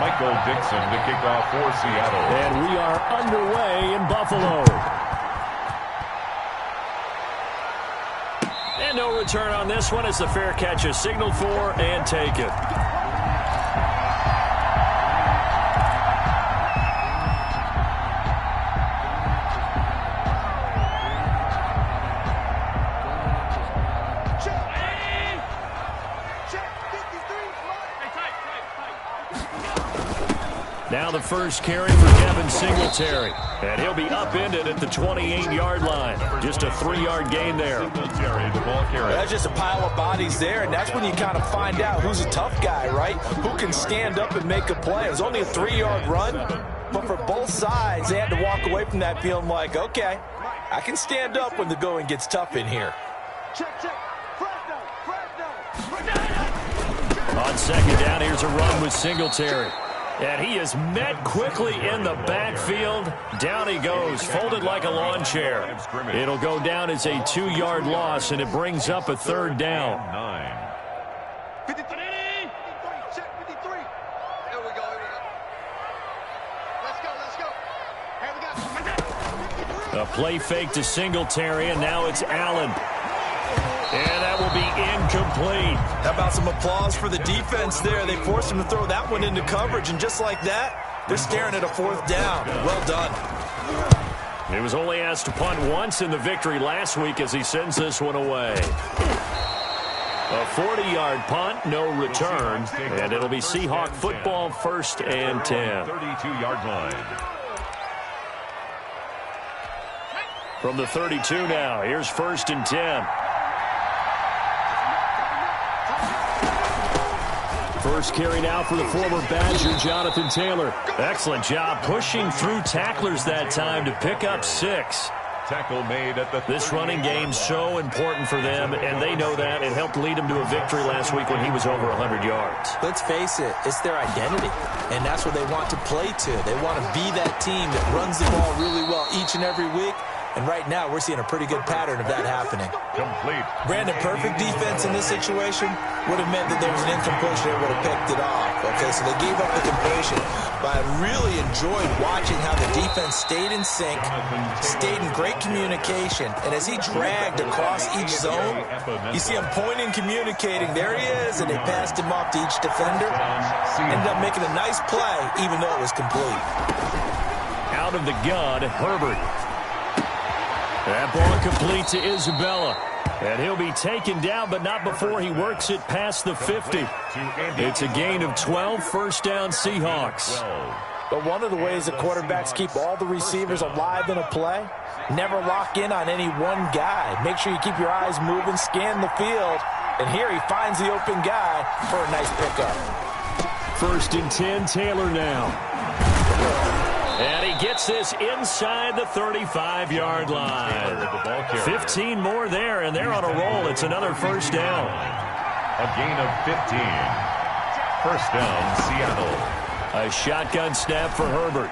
Michael Dixon to kick off for Seattle. And we are underway in Buffalo. And no return on this one as the fair catch is signaled for and taken. Now the first carry for Devin Singletary. And he'll be upended at the 28-yard line. Just a 3-yard gain there. That's just a pile of bodies there, and that's when you kind of find out who's a tough guy, right? Who can stand up and make a play. It was only a 3-yard run, but for both sides, they had to walk away from that feeling like, okay, I can stand up when the going gets tough in here. On second down, here's a run with Singletary. And he is met quickly in the backfield. Down he goes, folded like a lawn chair. It'll go down as a 2-yard loss, and it brings up a third down. 53. Check 53. Here we go. Let's go. Here we go. A play fake to Singletary, and now it's Allen. And that will be incomplete. How about some applause for the defense there? They forced him to throw that one into coverage, and just like that, they're staring at a 4th down. Well done. He was only asked to punt once in the victory last week as he sends this one away. A 40-yard punt, no return, and it'll be Seahawk football, 1st and 10. 32-yard line. From the 32 now, here's 1st and 10. First carry now for the former Badger, Jonathan Taylor. Excellent job pushing through tacklers that time to pick up 6. Tackle made at the This running game so important for them, and they know that. It helped lead them to a victory last week when he was over 100 yards. Let's face it, it's their identity, and that's what they want to play to. They want to be that team that runs the ball really well each and every week. And right now, we're seeing a pretty good pattern of that happening. Complete. Brandon, perfect defense in this situation would have meant that there was an incompletion. They would have picked it off. Okay, so they gave up the completion. But I really enjoyed watching how the defense stayed in sync, stayed in great communication. And as he dragged across each zone, you see him pointing, communicating. There he is, and they passed him off to each defender. Ended up making a nice play, even though it was complete. Out of the gun, Herbert. That ball complete to Isabella. And he'll be taken down, but not before he works it past the 50. It's a gain of 12, 1st down Seahawks. But one of the ways that quarterbacks keep all the receivers alive in a play, never lock in on any one guy. Make sure you keep your eyes moving, scan the field. And here he finds the open guy for a nice pickup. 1st and 10, Taylor now. And he gets this inside the 35-yard line. 15 more there, and they're on a roll. It's another 1st down. A gain of 15. 1st down, Seattle. A shotgun snap for Herbert.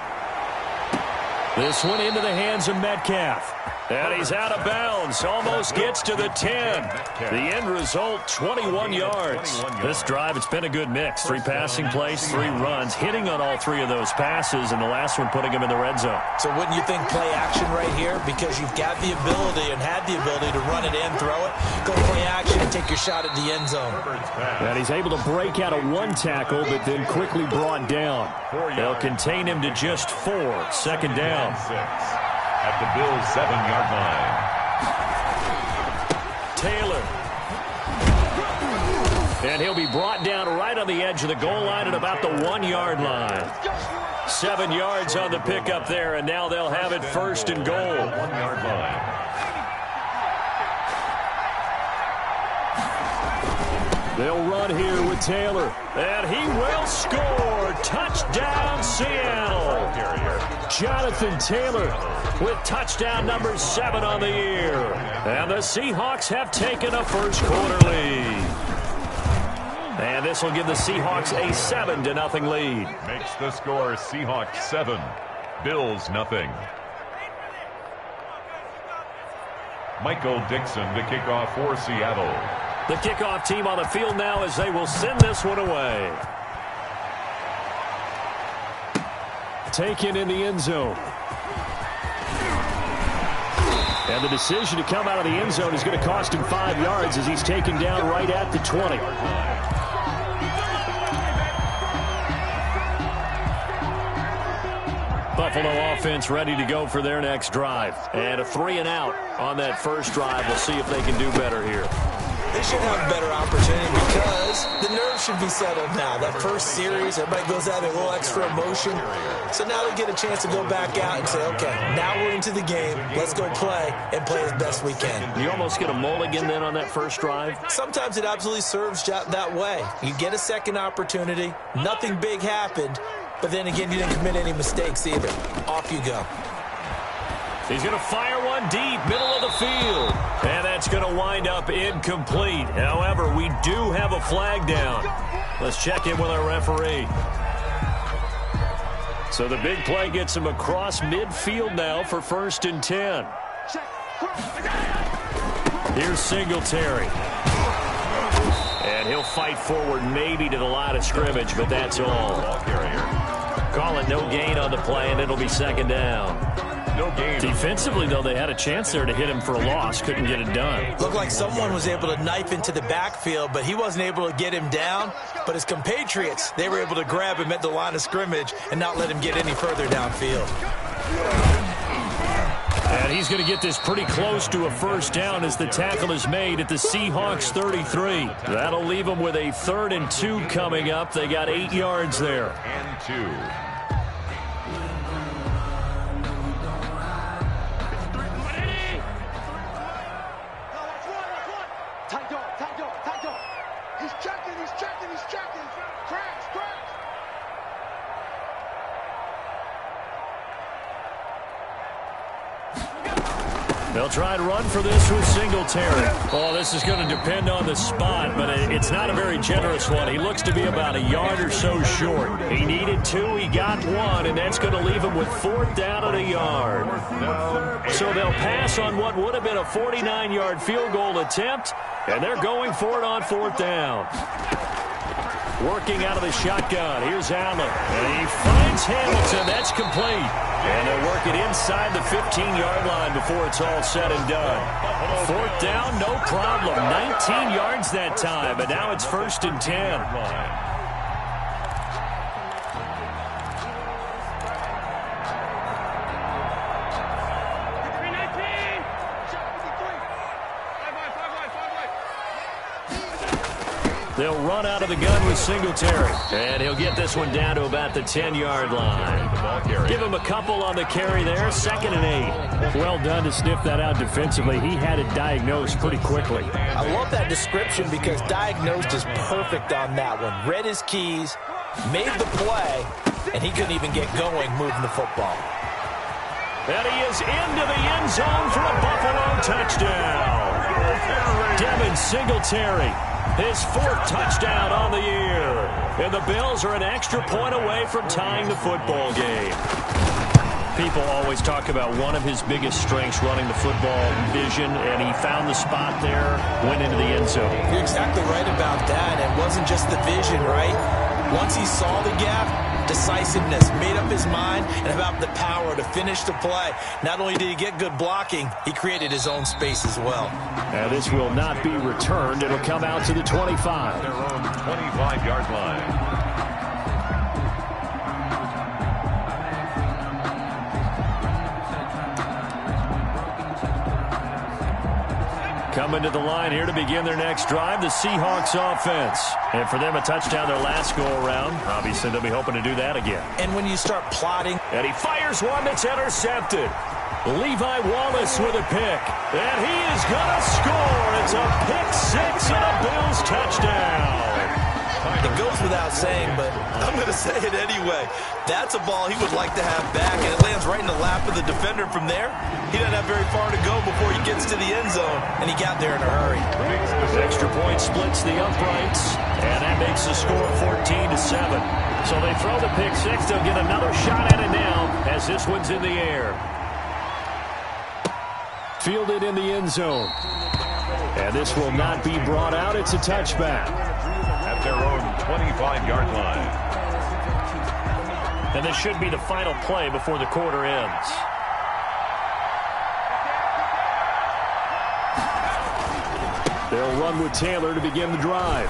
This one into the hands of Metcalf. And he's out of bounds. Almost gets to the 10. The end result, 21 yards. This drive, it's been a good mix. 3 passing plays, 3 runs, hitting on all 3 of those passes, and the last one putting him in the red zone. So wouldn't you think play action right here? Because you've got the ability and had the ability to run it in, throw it, go play action, and take your shot at the end zone. And he's able to break out of 1 tackle, but then quickly brought down. They'll contain him to just 4. 2nd down. At the Bills' 7-yard line. Taylor. And he'll be brought down right on the edge of the goal line at about the 1-yard line. 7 yards on the pickup there, and now they'll have it 1st and goal. 1-yard line. They'll run here with Taylor. And he will score. Touchdown, Seattle. Jonathan Taylor with touchdown number 7 on the year. And the Seahawks have taken a 1st quarter lead. And this will give the Seahawks a 7-0 lead. Makes the score Seahawks 7, Bills 0. Michael Dixon to kick off for Seattle. The kickoff team on the field now as they will send this one away. taken in the end zone. And the decision to come out of the end zone is going to cost him 5 yards as he's taken down right at the 20. Buffalo offense ready to go for their next drive. And a 3 and out on that first drive. We'll see if they can do better here. They should have a better opportunity because the nerves should be settled now. That first series, everybody goes out a little extra emotion. So now they get a chance to go back out and say, okay, now we're into the game. Let's go play and play as best we can. You almost get a mulligan then on that first drive? Sometimes it absolutely serves that way. You get a second opportunity. Nothing big happened. But then again, you didn't commit any mistakes either. Off you go. He's going to fire one deep, middle of the field. And that's going to wind up incomplete. However, we do have a flag down. Let's check in with our referee. So the big play gets him across midfield now for 1st and 10. Here's Singletary. And he'll fight forward maybe to the line of scrimmage, but that's all. Call it no gain on the play, and it'll be 2nd down. No gain. Defensively, though, they had a chance there to hit him for a loss. Couldn't get it done. Looked like someone was able to knife into the backfield, but he wasn't able to get him down. But his compatriots, they were able to grab him at the line of scrimmage and not let him get any further downfield. And he's going to get this pretty close to a 1st down as the tackle is made at the Seahawks 33. That'll leave them with a 3rd and 2 coming up. They got 8 yards there. And 2. They'll try and run for this with Singletary. Oh, this is going to depend on the spot, but it's not a very generous one. He looks to be about a yard or so short. He needed 2, he got 1, and that's going to leave him with 4th down and a yard. So they'll pass on what would have been a 49-yard field goal attempt, and they're going for it on 4th down. Working out of the shotgun. Here's Allen. And he finds Hamilton. That's complete. And they'll work it inside the 15-yard line before it's all said and done. 4th down, no problem. 19 yards that time, but now it's 1st and 10. They'll run out of the gun with Singletary. And he'll get this one down to about the 10-yard line. Give him a couple on the carry there. 2nd and 8. Well done to sniff that out defensively. He had it diagnosed pretty quickly. I love that description because diagnosed is perfect on that one. Read his keys, made the play, and he couldn't even get going moving the football. And he is into the end zone for a Buffalo touchdown. Devin Singletary. His 4th touchdown on the year. And the Bills are an extra point away from tying the football game. People always talk about one of his biggest strengths running the football, vision, and he found the spot there, went into the end zone. You're exactly right about that. It wasn't just the vision, right? Once he saw the gap, decisiveness, made up his mind, and about the power to finish the play. Not only did he get good blocking, he created his own space as well. Now this will not be returned. It'll come out to the 25. Their own 25-yard line. Coming to the line here to begin their next drive, the Seahawks offense. And for them, a touchdown their last go-around. Obviously, they'll be hoping to do that again. And when you start plotting... And he fires one that's intercepted. Levi Wallace with a pick. And he is going to score. It's a pick 6 and a Bills touchdown. It goes without saying, but I'm going to say it anyway. That's a ball he would like to have back, and it lands right in the lap of the defender from there. He doesn't have very far to go before he gets to the end zone, and he got there in a hurry. Extra point splits the uprights, and that makes the score 14-7. So they throw the pick 6. They'll get another shot at it now as this one's in the air. Fielded in the end zone. And this will not be brought out. It's a touchback. At their own 25-yard line. And this should be the final play before the quarter ends. They'll run with Taylor to begin the drive.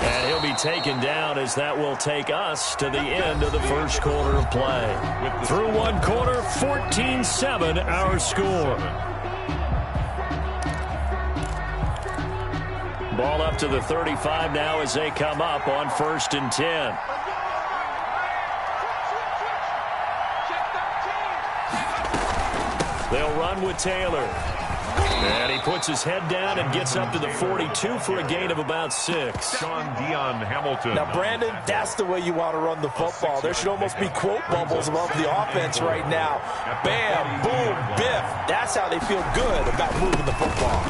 And he'll be taken down as that will take us to the end of the first quarter of play. Through one quarter, 14-7 our score. Ball up to the 35 now as they come up on 1st and 10. They'll run with Taylor. And he puts his head down and gets up to the 42 for a gain of about 6. Sean Dion Hamilton. Now, Brandon, that's the way you want to run the football. There should almost be quote bubbles above the offense right now. Bam, boom, biff. That's how they feel good about moving the football.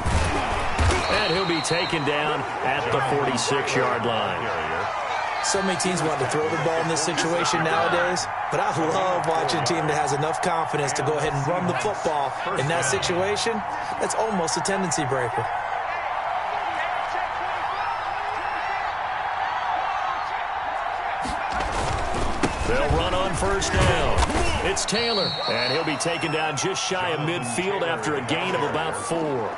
And he'll be taken down at the 46-yard line. So many teams want to throw the ball in this situation nowadays, but I love watching a team that has enough confidence to go ahead and run the football. In that situation, that's almost a tendency breaker. They'll run on 1st down. It's Taylor, and he'll be taken down just shy of midfield after a gain of about 4.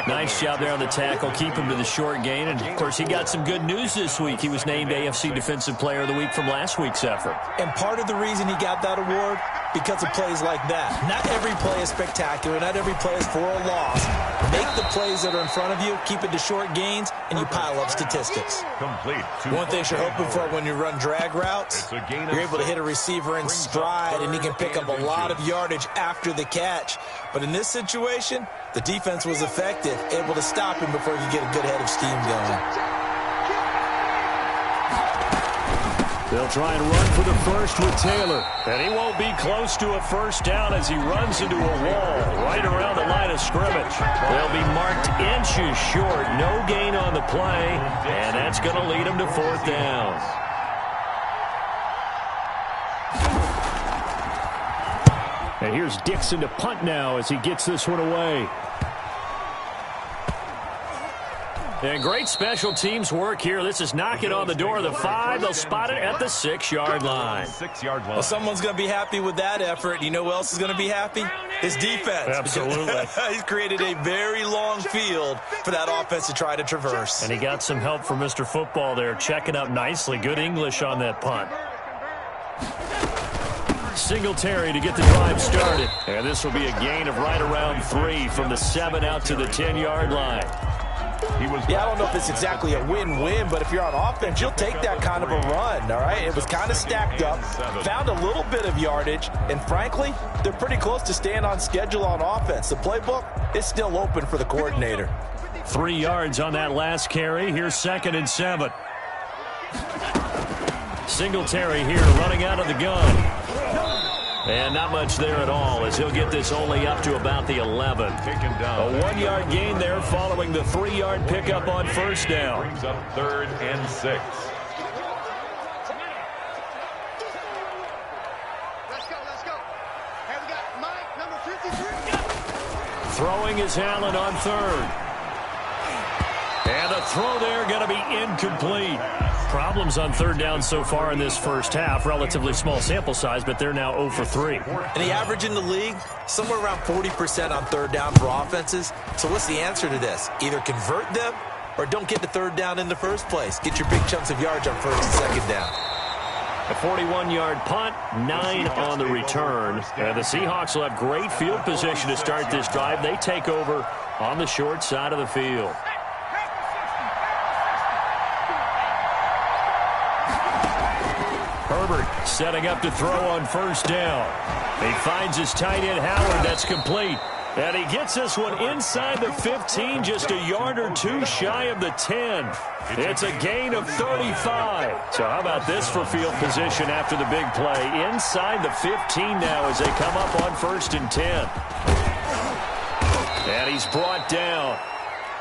Nice job there on the tackle. Keep him to the short gain. And, of course, he got some good news this week. He was named AFC Defensive Player of the Week from last week's effort. And part of the reason he got that award, because of plays like that. Not every play is spectacular. Not every play is for a loss. Make the plays that are in front of you, keep it to short gains, and you pile up statistics. Complete. One thing you're hoping for when you run drag routes, you're able to hit a receiver in stride, and he can pick up a lot of yardage after the catch. But in this situation, the defense was effective, able to stop him before you get a good head of steam going. They'll try and run for the first with Taylor. And he won't be close to a first down as he runs into a wall right around the line of scrimmage. They'll be marked inches short. No gain on the play. And that's going to lead him to 4th down. And here's Dixon to punt now as he gets this one away. And great special teams work here. This is knocking on the door of the 5. They'll spot it at the 6-yard line. Well, someone's going to be happy with that effort. You know who else is going to be happy? His defense. Absolutely. He's created a very long field for that offense to try to traverse. And he got some help from Mr. Football there, checking up nicely. Good English on that punt. Singletary to get the drive started. And this will be a gain of right around 3 from the 7 out to the 10-yard line. Yeah, I don't know if it's exactly a win-win, but if you're on offense, you'll take that kind of a run, all right? It was kind of stacked up, found a little bit of yardage, and frankly, they're pretty close to staying on schedule on offense. The playbook is still open for the coordinator. 3 yards on that last carry. Here's 2nd and 7. Singletary here running out of the gun. And not much there at all as he'll get this only up to about the 11. Taken down. A 1-yard gain there following the 3-yard pickup on 1st down. Brings up 3rd and 6. Let's go. Hey, we got Mike, number 53. Throwing is Allen on 3rd. And the throw there going to be incomplete. Problems on 3rd down so far in this first half. Relatively small sample size, but they're now 0 for 3. And the average in the league, somewhere around 40% on 3rd down for offenses. So what's the answer to this? Either convert them or don't get to 3rd down in the first place. Get your big chunks of yards on 1st and 2nd down. A 41-yard punt, 9 on the return. And the Seahawks will have great field position to start this drive. They take over on the short side of the field. Herbert setting up to throw on 1st down. He finds his tight end Howard. That's complete. And he gets this one inside the 15, just a yard or 2 shy of the 10. It's a gain of 35. So how about this for field position after the big play? Inside the 15 now as they come up on 1st and 10. And he's brought down.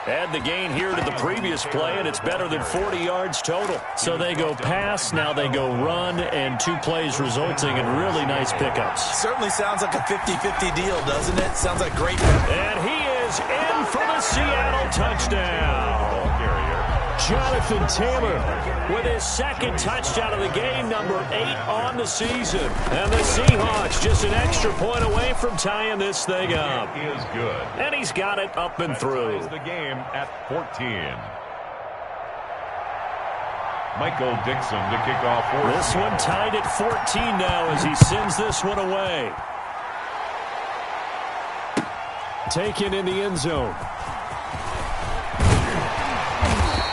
Add the gain here to the previous play, and it's better than 40 yards total. So they go pass, now they go run, and 2 plays resulting in really nice pickups. Certainly sounds like a 50-50 deal, doesn't it? Sounds like great. And he is in for the Seattle touchdown. Jonathan Taylor with his second touchdown of the game, number 8 on the season. And the Seahawks just an extra point away from tying this thing up. He is good. And he's got it up and through. The game at 14. Michael Dixon to kick off. This one tied at 14 now as he sends this one away. Taken in the end zone.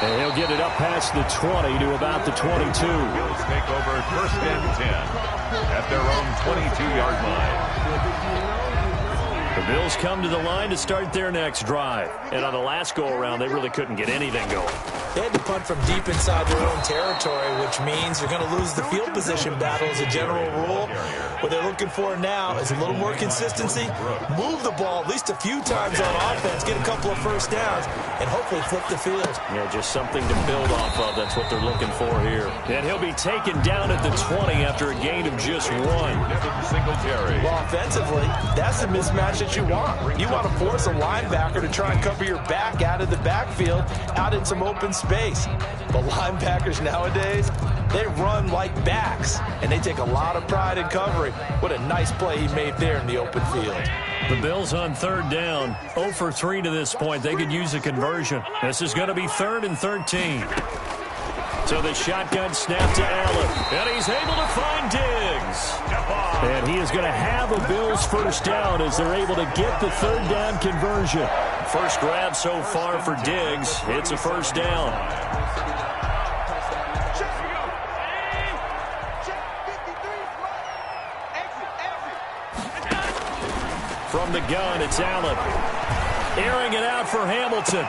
And he'll get it up past the 20 to about the 22. Bills take over first and 10 at their own 22-yard line. The Bills come to the line to start their next drive. And on the last go-around, they really couldn't get anything going. They had to punt from deep inside their own territory, which means they're going to lose the field position battle as a general rule. What they're looking for now is a little more consistency, move the ball at least a few times on offense, get a couple of first downs, and hopefully flip the field. Yeah, just something to build off of. That's what they're looking for here. And he'll be taken down at the 20 after a gain of just 1. Well, offensively, that's the mismatch that you want. You want to force a linebacker to try and cover your back out of the backfield, out in some open space. But linebackers nowadays, they run like backs, and they take a lot of pride in covering. What a nice play he made there in the open field. The Bills on third down, 0 for 3 to this point. They could use a conversion. This is going to be 3rd and 13. So the shotgun snap to Allen, and he's able to find Diggs. And he is going to have a Bills first down as they're able to get the third down conversion. First grab so far for Diggs. It's a first down. From the gun, it's Allen. Airing it out for Hamilton.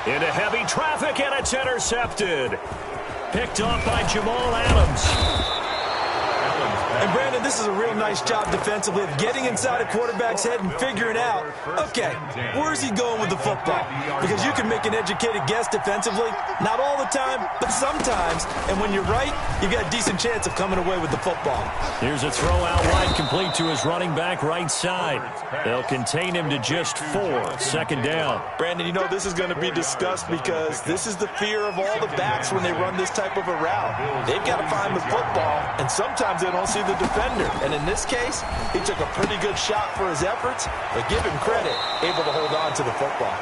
Into heavy traffic, and it's intercepted. Picked off by Jamal Adams. And, Brandon, this is a real nice job defensively of getting inside a quarterback's head and figuring out, okay, where's he going with the football? Because you can make an educated guess defensively, not all the time, but sometimes. And when you're right, you've got a decent chance of coming away with the football. Here's a throw out wide, complete to his running back right side. They'll contain him to just 4. Second down. Brandon, you know this is going to be discussed because this is the fear of all the backs when they run this type of a route. They've got to find the football, and sometimes they don't see the defender. And in this case, he took a pretty good shot for his efforts, but give him credit, able to hold on to the football.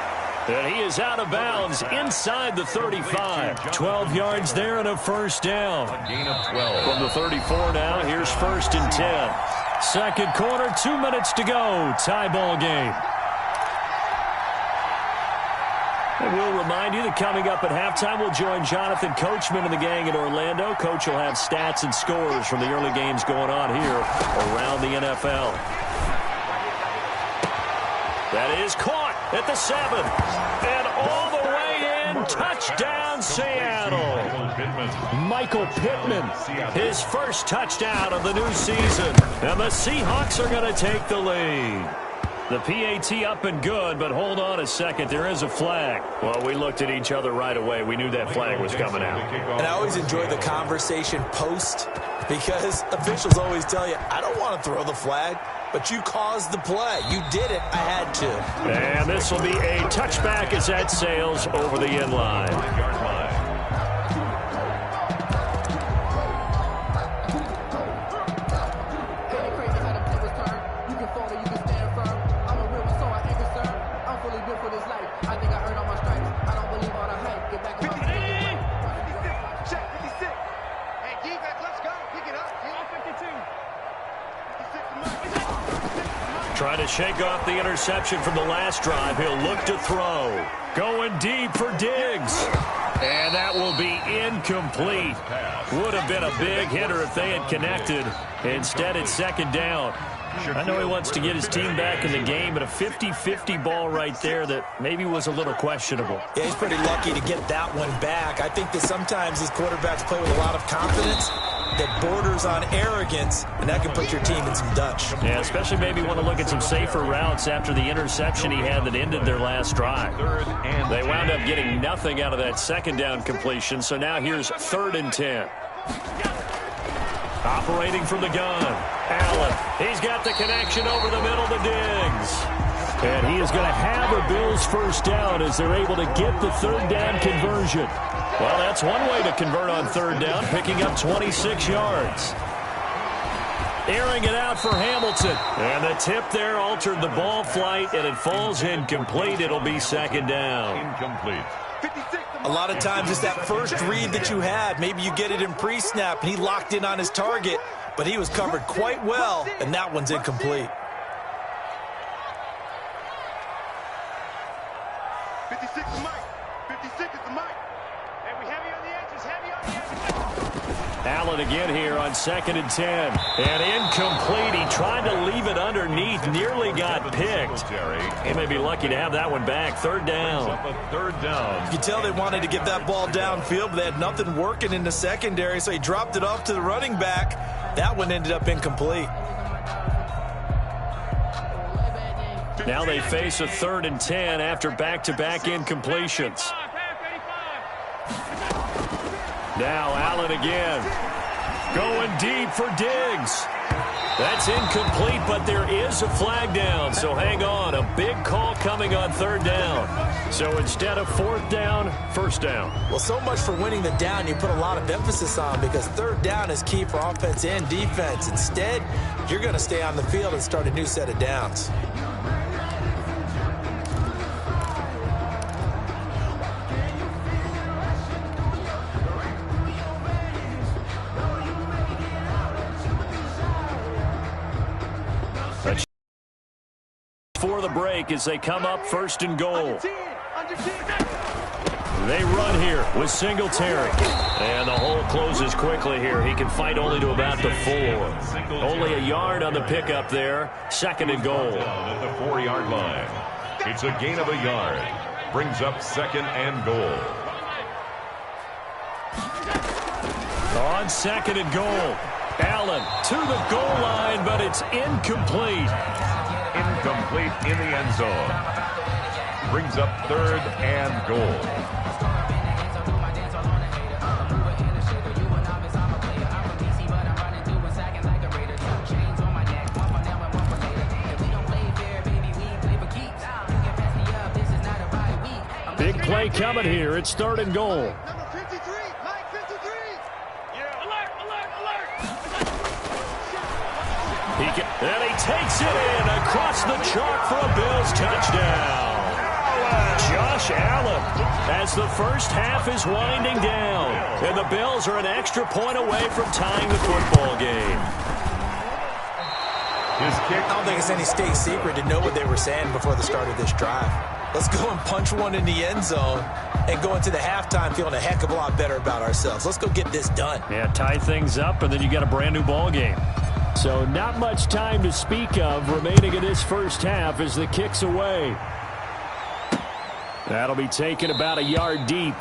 And he is out of bounds inside the 35. 12 yards there and a first down. Gain of 12. From the 34 now, here's 1st and 10. Second quarter, 2 minutes to go. Tie ball game. And we'll remind you that coming up at halftime, we'll join Jonathan Coachman and the gang in Orlando. Coach will have stats and scores from the early games going on here around the NFL. That is caught at the 7. And all the way in, touchdown Seattle. Michael Pittman, his first touchdown of the new season. And the Seahawks are going to take the lead. The PAT up and good, but hold on a second. There is a flag. Well, we looked at each other right away. We knew that flag was coming out. And I always enjoy the conversation post because officials always tell you, I don't want to throw the flag, but you caused the play. You did it. I had to. And this will be a touchback as that sails over the end line. Trying to shake off the interception from the last drive. He'll look to throw. Going deep for Diggs. And that will be incomplete. Would have been a big hitter if they had connected. Instead, it's second down. I know he wants to get his team back in the game, but a 50-50 ball right there that maybe was a little questionable. Yeah, he's pretty lucky to get that one back. I think that sometimes these quarterbacks play with a lot of confidence that borders on arrogance, and that can put your team in some Dutch. Yeah, especially maybe want to look at some safer routes after the interception he had that ended their last drive. They wound up getting nothing out of that second down completion, so now here's 3rd and 10. Operating from the gun, Allen. He's got the connection over the middle to Diggs. And he is going to have a Bills first down as they're able to get the third down conversion. Well, that's one way to convert on third down, picking up 26 yards. Airing it out for Hamilton. And the tip there altered the ball flight, and it falls incomplete. It'll be second down. Incomplete. A lot of times it's that first read that you have. Maybe you get it in pre-snap, and he locked in on his target, but he was covered quite well, and that one's incomplete. 56 is Mike. 56 is the Mike. And we heavy on the edges, heavy on the edges. Allen again here on 2nd and 10. And incomplete. He tried to leave it underneath. Nearly got picked. He may be lucky to have that one back. Third down. Third down. You can tell they wanted to get that ball downfield, but they had nothing working in the secondary, so he dropped it off to the running back. That one ended up incomplete. Now they face a 3rd and 10 after back-to-back incompletions. Now Allen again. Going deep for Diggs. That's incomplete, but there is a flag down, so hang on. A big call coming on third down. So instead of fourth down, first down. Well, so much for winning the down you put a lot of emphasis on, because third down is key for offense and defense. Instead, you're going to stay on the field and start a new set of downs. For the break as they come up 1st and goal. They run here with Singletary. And the hole closes quickly here. He can fight only to about the 4. Only a yard on the pickup there. 2nd and goal. At the 4-yard line. It's a gain of a yard. Brings up 2nd and goal. On 2nd and goal. Allen to the goal line, but it's incomplete. Incomplete in the end zone. Brings up 3rd and goal. Big play coming here. It's 3rd and goal. Number 53, Mike 53. Yeah, alert, alert, alert. And he takes it in across the chalk for a Bills touchdown. Josh Allen, as the first half is winding down, and the Bills are an extra point away from tying the football game. His kick. I don't think it's any state secret to know what they were saying before the start of this drive. Let's go and punch one in the end zone and go into the halftime feeling a heck of a lot better about ourselves. Let's go get this done. Yeah, tie things up, and then you got a brand new ball game. So not much time to speak of remaining in this first half as the kick's away. That'll be taken about a yard deep.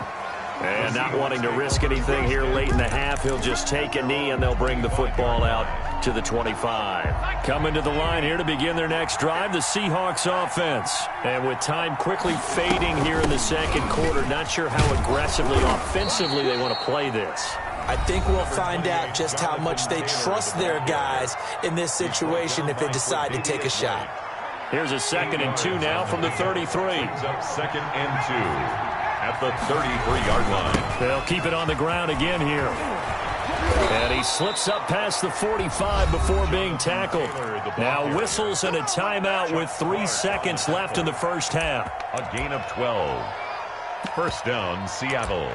And not wanting to risk anything here late in the half, he'll just take a knee, and they'll bring the football out to the 25. Coming to the line here to begin their next drive, the Seahawks offense. And with time quickly fading here in the second quarter, not sure how aggressively, offensively they want to play this. I think we'll find out just how much they trust their guys in this situation if they decide to take a shot. Here's a 2nd and 2 now from the 33. Brings up 2nd and 2 at the 33-yard line. They'll keep it on the ground again here. And he slips up past the 45 before being tackled. Now whistles and a timeout with 3 seconds left in the first half. A gain of 12. First down, Seattle.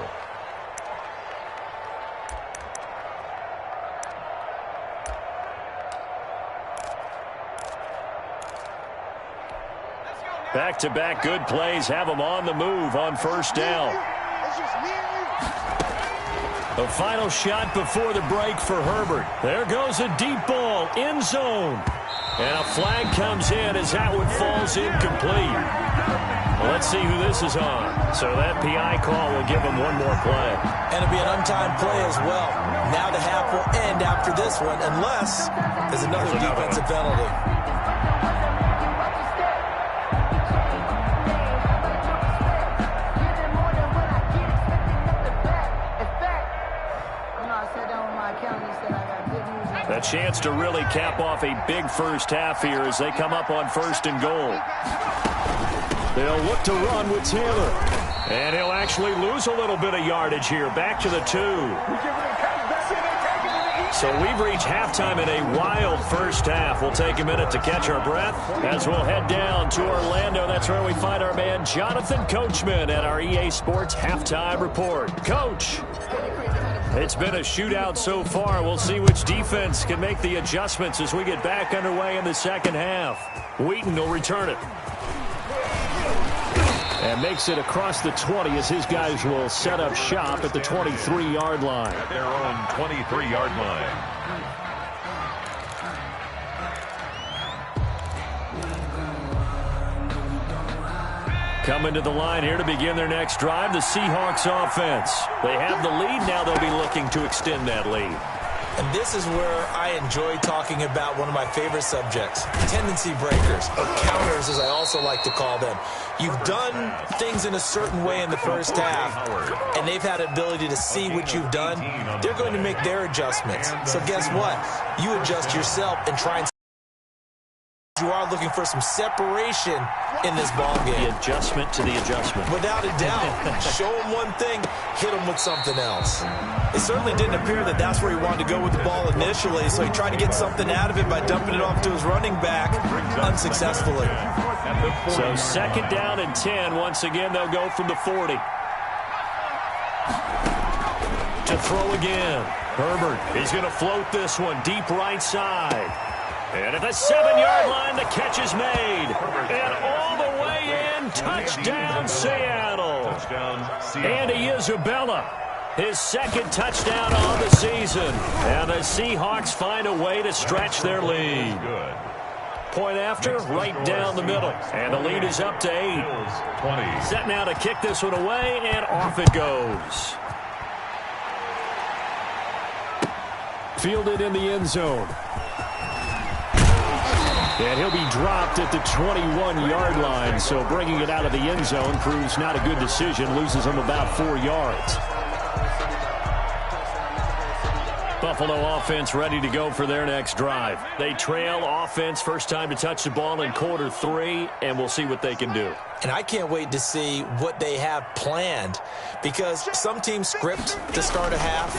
Back-to-back good plays have them on the move on first down. The final shot before the break for Herbert. There goes a deep ball, end zone. And a flag comes in as that one falls incomplete. Well, let's see who this is on. So that PI call will give them one more play. And it'll be an untimed play as well. Now the half will end after this one, unless there's another defensive penalty. A chance to really cap off a big first half here as they come up on 1st and goal. They'll look to run with Taylor. And he'll actually lose a little bit of yardage here. Back to the 2. So we've reached halftime in a wild first half. We'll take a minute to catch our breath as we'll head down to Orlando. That's where we find our man Jonathan Coachman at our EA Sports Halftime Report. Coach, it's been a shootout so far. We'll see which defense can make the adjustments as we get back underway in the second half. Wheaton will return it. And makes it across the 20 as his guys will set up shop at the 23-yard line. At their own 23-yard line. Coming to the line here to begin their next drive, the Seahawks offense. They have the lead. Now they'll be looking to extend that lead. And this is where I enjoy talking about one of my favorite subjects, tendency breakers, or counters as I also like to call them. You've done things in a certain way in the first half, and they've had the ability to see what you've done. They're going to make their adjustments. So guess what? You adjust yourself and try and you are looking for some separation in this ball game. The adjustment to the adjustment. Without a doubt. Show him one thing, hit him with something else. It certainly didn't appear that that's where he wanted to go with the ball initially, so he tried to get something out of it by dumping it off to his running back unsuccessfully. So 2nd down and 10. Once again, they'll go from the 40. To throw again. Herbert is going to float this one deep right side. And at the 7-yard line, the catch is made. And all the way in, touchdown Seattle. Andy Isabella, his 2nd touchdown on the season. And the Seahawks find a way to stretch their lead. Point after, right down the middle. And the lead is up to 8. Set now to kick this one away, and off it goes. Fielded in the end zone. And he'll be dropped at the 21-yard line, so bringing it out of the end zone proves not a good decision, loses him about 4 yards. Buffalo offense ready to go for their next drive. They trail offense, first time to touch the ball in quarter 3, and we'll see what they can do. And I can't wait to see what they have planned, because some teams script to start a half.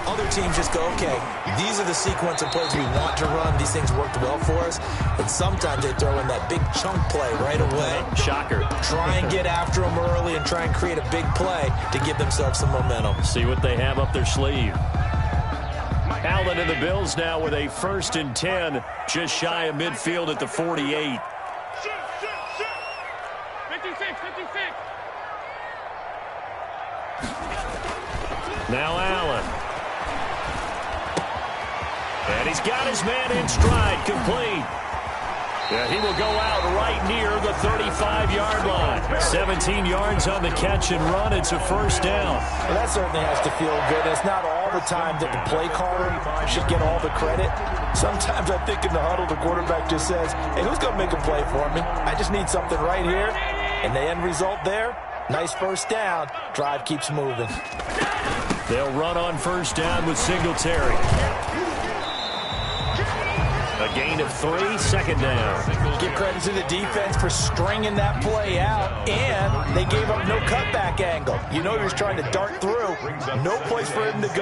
Other teams just go, okay, these are the sequence of plays we want to run. These things worked well for us. And sometimes they throw in that big chunk play right away. Shocker. Try and get after them early and try and create a big play to give themselves some momentum. See what they have up their sleeve. Allen and the Bills now with a 1st and 10, just shy of midfield at the 48. 56. Now Allen. And he's got his man in stride, complete. Yeah, he will go out right near the 35-yard line. 17 yards on the catch and run. It's a 1st down. Well, that certainly has to feel good. It's not all the time that the play caller should get all the credit. Sometimes I think in the huddle, the quarterback just says, hey, who's going to make a play for me? I just need something right here. And the end result there, nice 1st down. Drive keeps moving. They'll run on 1st down with Singletary. A gain of 3, 2nd down. Give credit to the defense for stringing that play out, and they gave up no cutback angle. You know he was trying to dart through. No place for him to go.